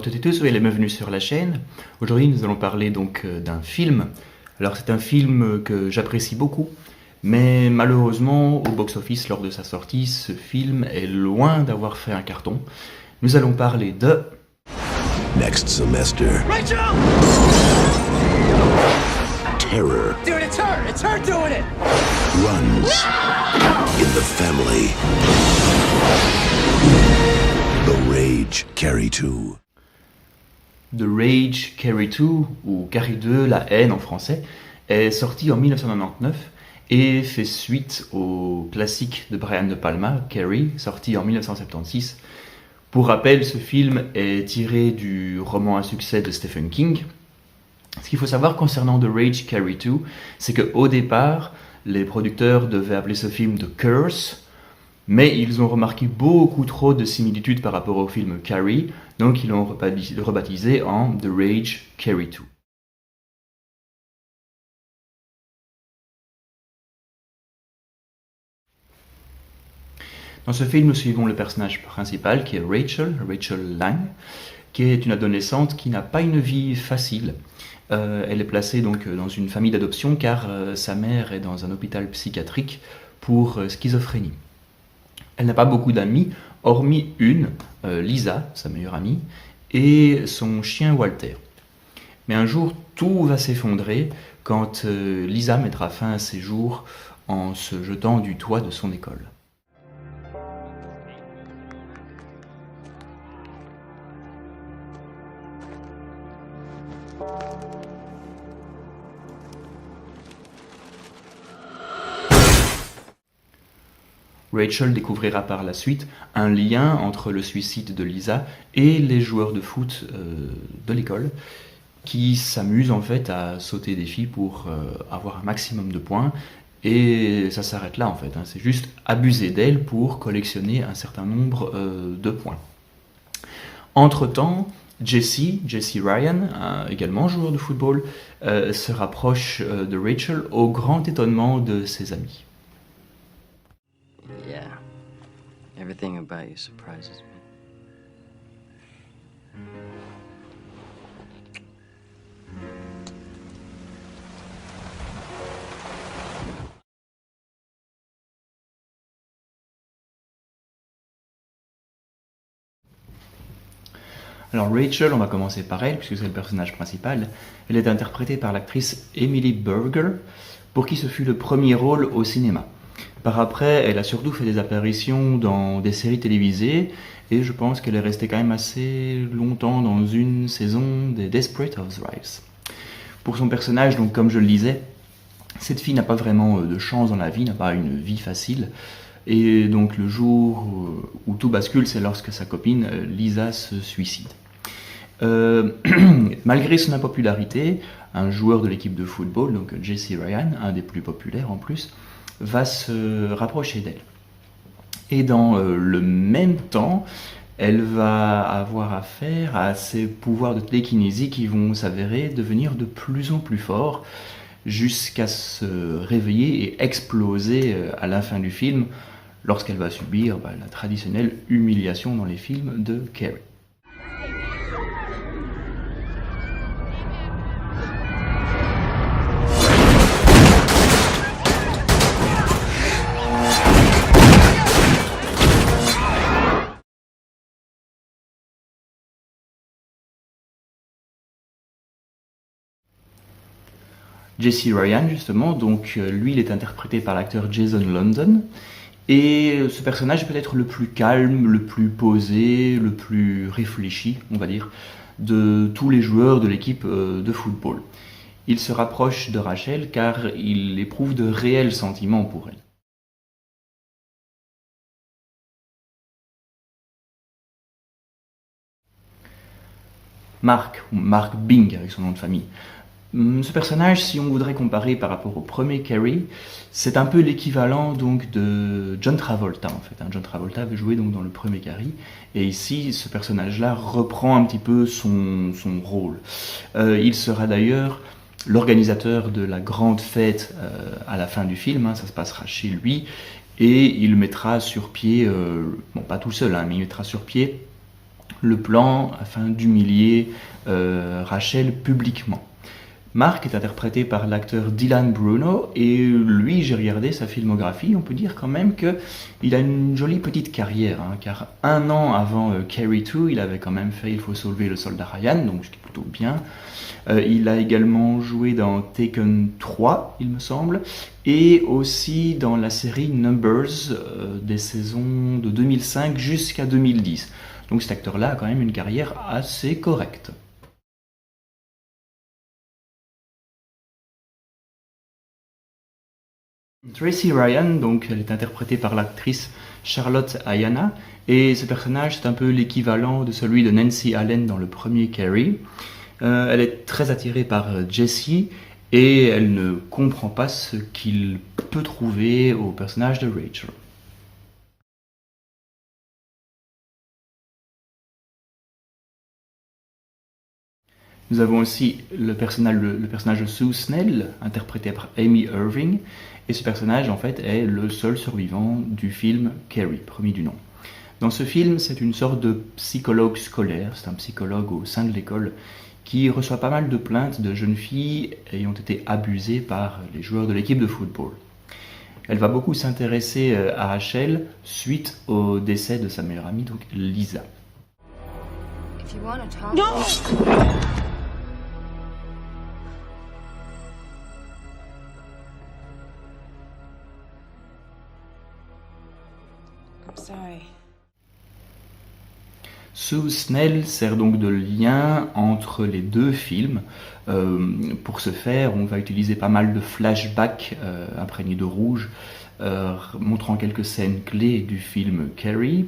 toutes et tous, soyez les bienvenus sur la chaîne. Aujourd'hui, nous allons parler donc d'un film. Alors, c'est un film que j'apprécie beaucoup, mais malheureusement, au box-office, lors de sa sortie, ce film est loin d'avoir fait un carton. Nous allons parler de... Next semester. Rachel! Terror Dude, it's her! It's her doing it! runs in the family. The Rage Carry 2. The Rage Carry 2, ou Carry 2, la haine en français, est sorti en 1999 et fait suite au classique de Brian De Palma, Carrie, sorti en 1976. Pour rappel, ce film est tiré du roman à succès de Stephen King. Ce qu'il faut savoir concernant The Rage Carry 2, c'est qu'au départ, les producteurs devaient appeler ce film The Curse, mais ils ont remarqué beaucoup trop de similitudes par rapport au film Carrie, donc ils l'ont rebaptisé en The Rage Carry 2. Dans ce film, nous suivons le personnage principal qui est Rachel Lang, qui est une adolescente qui n'a pas une vie facile. Elle est placée donc dans une famille d'adoption car sa mère est dans un hôpital psychiatrique pour schizophrénie. Elle n'a pas beaucoup d'amis, hormis une, Lisa, sa meilleure amie, et son chien Walter. Mais un jour, tout va s'effondrer quand Lisa mettra fin à ses jours en se jetant du toit de son école. Rachel découvrira par la suite un lien entre le suicide de Lisa et les joueurs de foot de l'école qui s'amusent en fait à sauter des filles pour avoir un maximum de points, et ça s'arrête là en fait, c'est juste abuser d'elle pour collectionner un certain nombre de points. Entre-temps, Jesse Ryan, également joueur de football, se rapproche de Rachel au grand étonnement de ses amis. Yeah. Everything about you surprises me. Alors Rachel, on va commencer par elle, puisque c'est le personnage principal. Elle est interprétée par l'actrice Emily Berger, pour qui ce fut le premier rôle au cinéma. Par après, elle a surtout fait des apparitions dans des séries télévisées, et je pense qu'elle est restée quand même assez longtemps dans une saison des Desperate Housewives. Pour son personnage, donc comme je le disais, cette fille n'a pas vraiment de chance dans la vie, n'a pas une vie facile, et donc le jour où tout bascule, c'est lorsque sa copine Lisa se suicide. Malgré son impopularité, un joueur de l'équipe de football, donc Jesse Ryan, un des plus populaires en plus, va se rapprocher d'elle. Et dans le même temps, elle va avoir affaire à ses pouvoirs de télékinésie qui vont s'avérer devenir de plus en plus forts jusqu'à se réveiller et exploser à la fin du film lorsqu'elle va subir la traditionnelle humiliation dans les films de Carrie. Jesse Ryan, justement, donc lui, il est interprété par l'acteur Jason London, et ce personnage est peut-être le plus calme, le plus posé, le plus réfléchi, on va dire, de tous les joueurs de l'équipe de football. Il se rapproche de Rachel car il éprouve de réels sentiments pour elle. Mark Bing avec son nom de famille. Ce personnage, si on voudrait comparer par rapport au premier Carrie, c'est un peu l'équivalent donc de John Travolta en fait. John Travolta avait joué donc dans le premier Carrie, et ici ce personnage-là reprend un petit peu son rôle. Il sera d'ailleurs l'organisateur de la grande fête à la fin du film, ça se passera chez lui, et il mettra sur pied, bon pas tout seul, mais il mettra sur pied le plan afin d'humilier Rachel publiquement. Mark est interprété par l'acteur Dylan Bruno, et lui, j'ai regardé sa filmographie, on peut dire quand même qu'il a une jolie petite carrière, hein, car un an avant Carrie 2, il avait quand même fait Il faut sauver le soldat Ryan, donc ce qui est plutôt bien. Il a également joué dans Taken 3, il me semble, et aussi dans la série Numbers des saisons de 2005 jusqu'à 2010. Donc cet acteur-là a quand même une carrière assez correcte. Tracy Ryan, donc, elle est interprétée par l'actrice Charlotte Ayanna, et ce personnage c'est un peu l'équivalent de celui de Nancy Allen dans le premier Carrie. Elle est très attirée par Jesse et elle ne comprend pas ce qu'il peut trouver au personnage de Rachel. Nous avons aussi le personnage de Sue Snell, interprété par Amy Irving, et ce personnage en fait est le seul survivant du film Carrie, premier du nom. Dans ce film, c'est une sorte de psychologue scolaire, c'est un psychologue au sein de l'école qui reçoit pas mal de plaintes de jeunes filles ayant été abusées par les joueurs de l'équipe de football. Elle va beaucoup s'intéresser à Rachel suite au décès de sa meilleure amie, donc Lisa. If you want to talk. No! I'm sorry. Sue Snell sert donc de lien entre les deux films. Pour ce faire, on va utiliser pas mal de flashbacks imprégnés de rouge, montrant quelques scènes clés du film Carrie.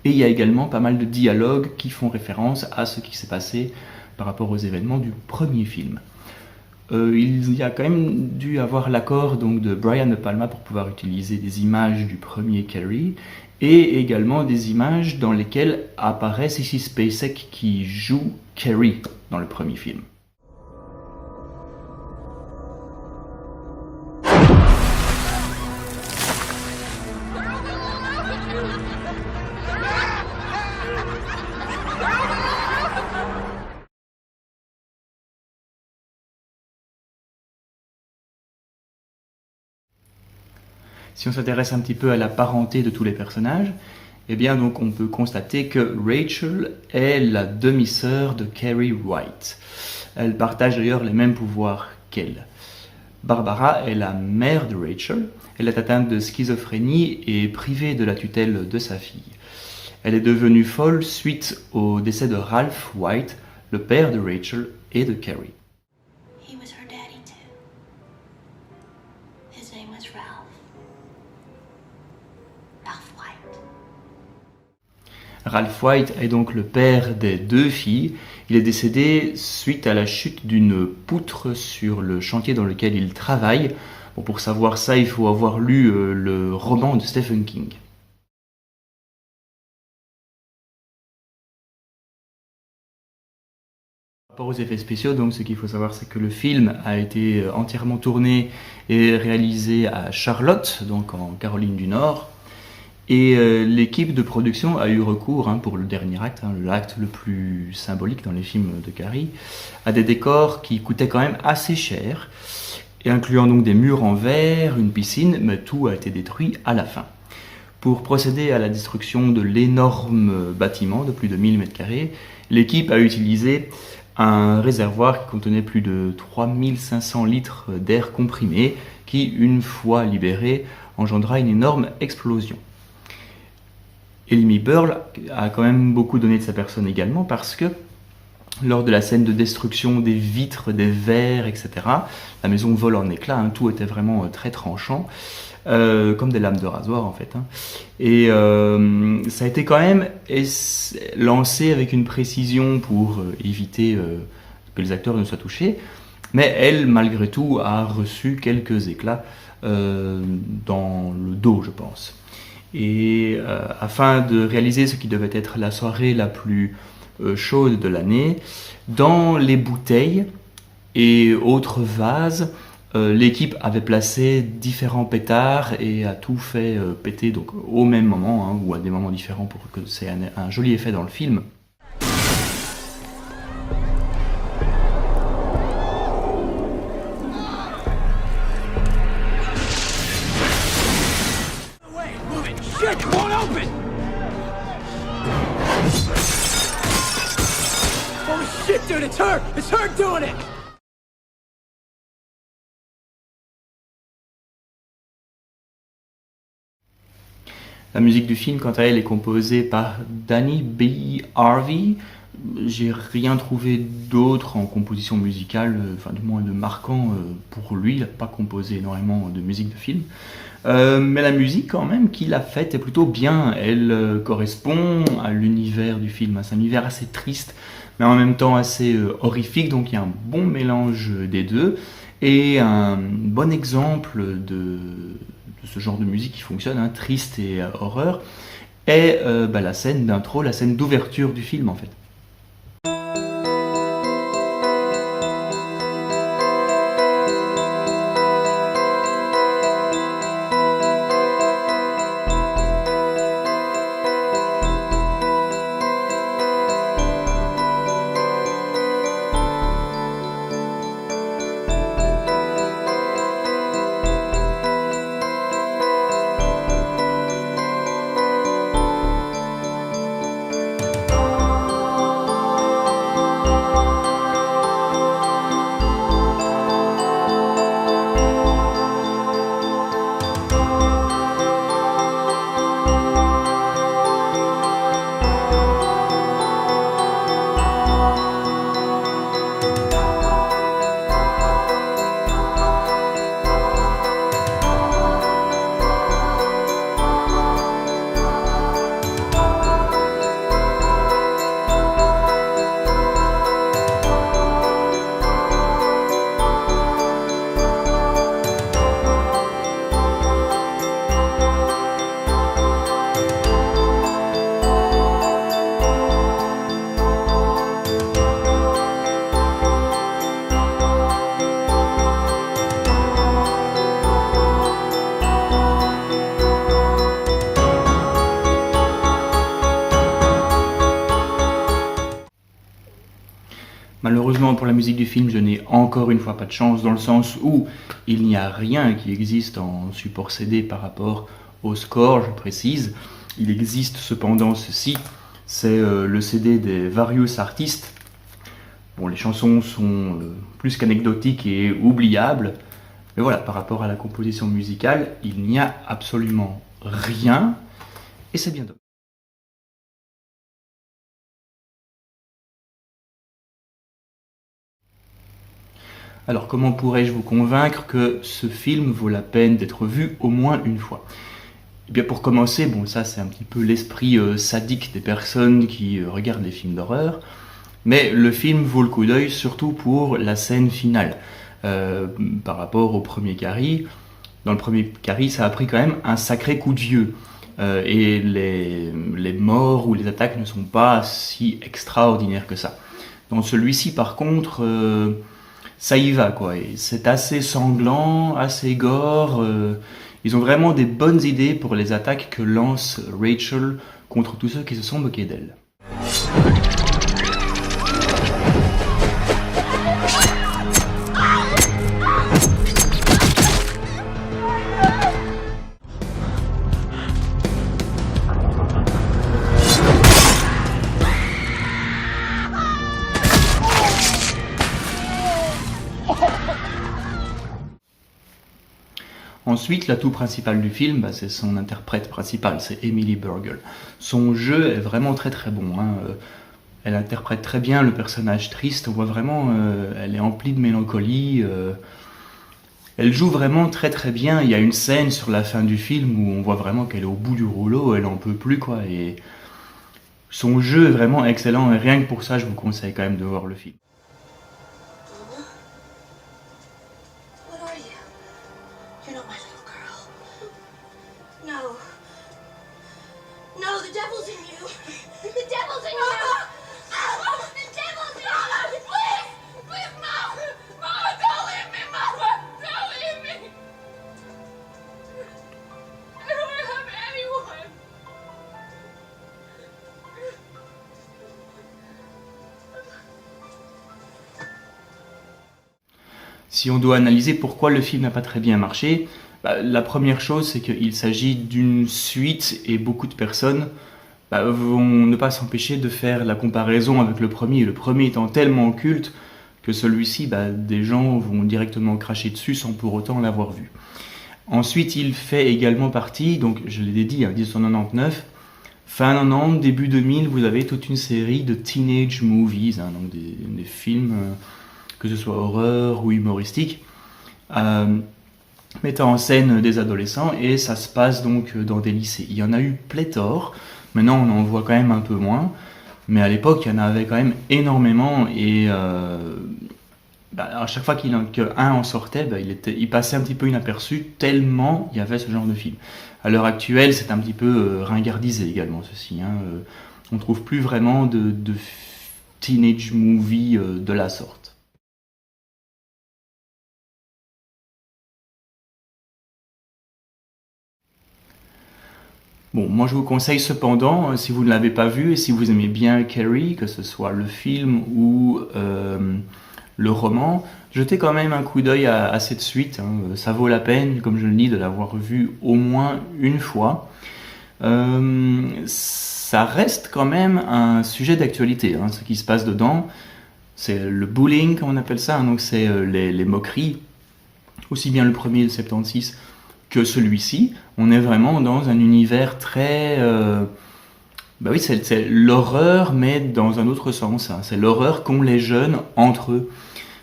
Et il y a également pas mal de dialogues qui font référence à ce qui s'est passé par rapport aux événements du premier film. Il y a quand même dû avoir l'accord donc de Brian De Palma pour pouvoir utiliser des images du premier Carrie et également des images dans lesquelles apparaît Sissy Spacek qui joue Carrie dans le premier film. Si on s'intéresse un petit peu à la parenté de tous les personnages, eh bien donc on peut constater que Rachel est la demi-sœur de Carrie White. Elle partage d'ailleurs les mêmes pouvoirs qu'elle. Barbara est la mère de Rachel. Elle est atteinte de schizophrénie et privée de la tutelle de sa fille. Elle est devenue folle suite au décès de Ralph White, le père de Rachel et de Carrie. He was her daddy too. His name was Ralph. Ralph White. Ralph White est donc le père des deux filles. Il est décédé suite à la chute d'une poutre sur le chantier dans lequel il travaille. Bon, pour savoir ça, il faut avoir lu le roman de Stephen King. Par rapport aux effets spéciaux, donc, ce qu'il faut savoir, c'est que le film a été entièrement tourné et réalisé à Charlotte, donc en Caroline du Nord. Et l'équipe de production a eu recours, pour le dernier acte, l'acte le plus symbolique dans les films de Carrie, à des décors qui coûtaient quand même assez cher, et incluant donc des murs en verre, une piscine, mais tout a été détruit à la fin. Pour procéder à la destruction de l'énorme bâtiment de plus de 1000 m², l'équipe a utilisé un réservoir qui contenait plus de 3500 litres d'air comprimé, qui, une fois libéré, engendra une énorme explosion. Amy Burl a quand même beaucoup donné de sa personne également, parce que lors de la scène de destruction des vitres, des verres, etc., la maison vole en éclats, tout était vraiment très tranchant, comme des lames de rasoir en fait. Et ça a été quand même lancé avec une précision pour éviter que les acteurs ne soient touchés, mais elle, malgré tout, a reçu quelques éclats dans le dos, je pense. Et afin de réaliser ce qui devait être la soirée la plus chaude de l'année, dans les bouteilles et autres vases, L'équipe avait placé différents pétards et a tout fait péter donc, au même moment, hein, ou à des moments différents pour que c'est un joli effet dans le film. Shit, it won't open! Holy shit, dude, it's her! It's her doing it! La musique du film, quant à elle, est composée par Danny B. Harvey. J'ai rien trouvé d'autre en composition musicale, enfin du moins de marquant pour lui. Il n'a pas composé énormément de musique de film. Mais la musique quand même qu'il a faite est plutôt bien. Elle correspond à l'univers du film. C'est un univers assez triste, mais en même temps assez horrifique. Donc il y a un bon mélange des deux. Et un bon exemple de ce genre de musique qui fonctionne, hein, triste et horreur, est la scène d'intro, la scène d'ouverture du film en fait. Malheureusement pour la musique du film, je n'ai encore une fois pas de chance dans le sens où il n'y a rien qui existe en support CD par rapport au score, je précise. Il existe cependant ceci, c'est le CD des Various Artists. Bon, les chansons sont plus qu'anecdotiques et oubliables, mais voilà, par rapport à la composition musicale, il n'y a absolument rien, et c'est bien dommage. Alors comment pourrais-je vous convaincre que ce film vaut la peine d'être vu au moins une fois? Eh bien pour commencer, bon ça c'est un petit peu l'esprit sadique des personnes qui regardent les films d'horreur, mais le film vaut le coup d'œil surtout pour la scène finale. Par rapport au premier Carrie, dans le premier Carrie ça a pris quand même un sacré coup de vieux. Et les morts ou les attaques ne sont pas si extraordinaires que ça. Dans celui-ci par contre... ça y va quoi, et c'est assez sanglant, assez gore, ils ont vraiment des bonnes idées pour les attaques que lance Rachel contre tous ceux qui se sont moqués d'elle. Ensuite, l'atout principal du film, c'est son interprète principal, c'est Emily Bergel. Son jeu est vraiment très très bon. Hein. Elle interprète très bien le personnage triste, on voit vraiment, elle est emplie de mélancolie. Elle joue vraiment très très bien. Il y a une scène sur la fin du film où on voit vraiment qu'elle est au bout du rouleau, elle en peut plus quoi. Et son jeu est vraiment excellent et rien que pour ça, je vous conseille quand même de voir le film. What are you? You're not my little girl. No. No, the devil's in you. The devil's in you. The devil's in you. Please! Please, Mom! Mama, don't leave me, Mama! Don't Si on doit analyser pourquoi le film n'a pas très bien marché, la première chose c'est qu'il s'agit d'une suite et beaucoup de personnes vont ne pas s'empêcher de faire la comparaison avec le premier. Le premier étant tellement culte que celui-ci, des gens vont directement cracher dessus sans pour autant l'avoir vu. Ensuite, il fait également partie, donc je l'ai dit, 1999, fin 90, début 2000, vous avez toute une série de teenage movies, donc des films, que ce soit horreur ou humoristique, mettant en scène des adolescents, et ça se passe donc dans des lycées. Il y en a eu pléthore, maintenant on en voit quand même un peu moins, mais à l'époque il y en avait quand même énormément, et à chaque fois qu'un en sortait, il passait un petit peu inaperçu, tellement il y avait ce genre de film. À l'heure actuelle, c'est un petit peu ringardisé également ceci. On ne trouve plus vraiment de teenage movie de la sorte. Bon, moi je vous conseille cependant, si vous ne l'avez pas vu et si vous aimez bien Carrie, que ce soit le film ou le roman, jetez quand même un coup d'œil à cette suite. Ça vaut la peine, comme je le dis, de l'avoir vu au moins une fois. Ça reste quand même un sujet d'actualité, ce qui se passe dedans. C'est le bullying, comme on appelle ça, donc c'est les moqueries, aussi bien le premier de 76 que celui-ci. On est vraiment dans un univers très... oui, c'est l'horreur, mais dans un autre sens. C'est l'horreur qu'ont les jeunes entre eux.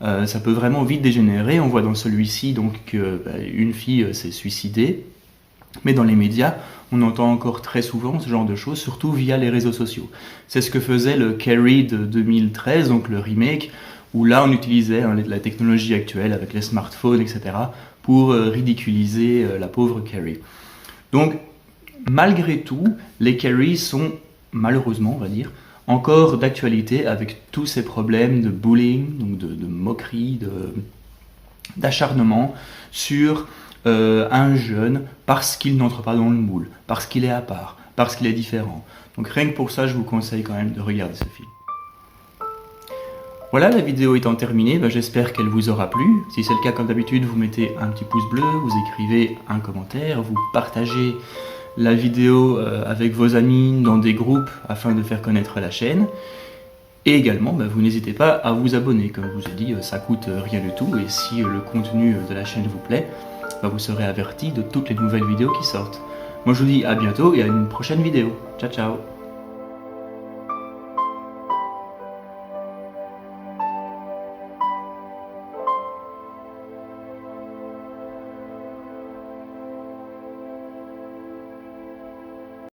Ça peut vraiment vite dégénérer. On voit dans celui-ci donc qu'une fille s'est suicidée, mais dans les médias, on entend encore très souvent ce genre de choses, surtout via les réseaux sociaux. C'est ce que faisait le Carrie de 2013, donc le remake, où là on utilisait la technologie actuelle avec les smartphones, etc., pour ridiculiser la pauvre Carrie. Donc, malgré tout, les Carrie sont, malheureusement, on va dire, encore d'actualité avec tous ces problèmes de bullying, donc de moquerie, d'acharnement sur un jeune parce qu'il n'entre pas dans le moule, parce qu'il est à part, parce qu'il est différent. Donc rien que pour ça, je vous conseille quand même de regarder ce film. Voilà, la vidéo étant terminée, j'espère qu'elle vous aura plu. Si c'est le cas, comme d'habitude, vous mettez un petit pouce bleu, vous écrivez un commentaire, vous partagez la vidéo avec vos amis dans des groupes afin de faire connaître la chaîne. Et également, vous n'hésitez pas à vous abonner. Comme je vous ai dit, ça coûte rien du tout. Et si le contenu de la chaîne vous plaît, vous serez averti de toutes les nouvelles vidéos qui sortent. Moi je vous dis à bientôt et à une prochaine vidéo. Ciao ciao.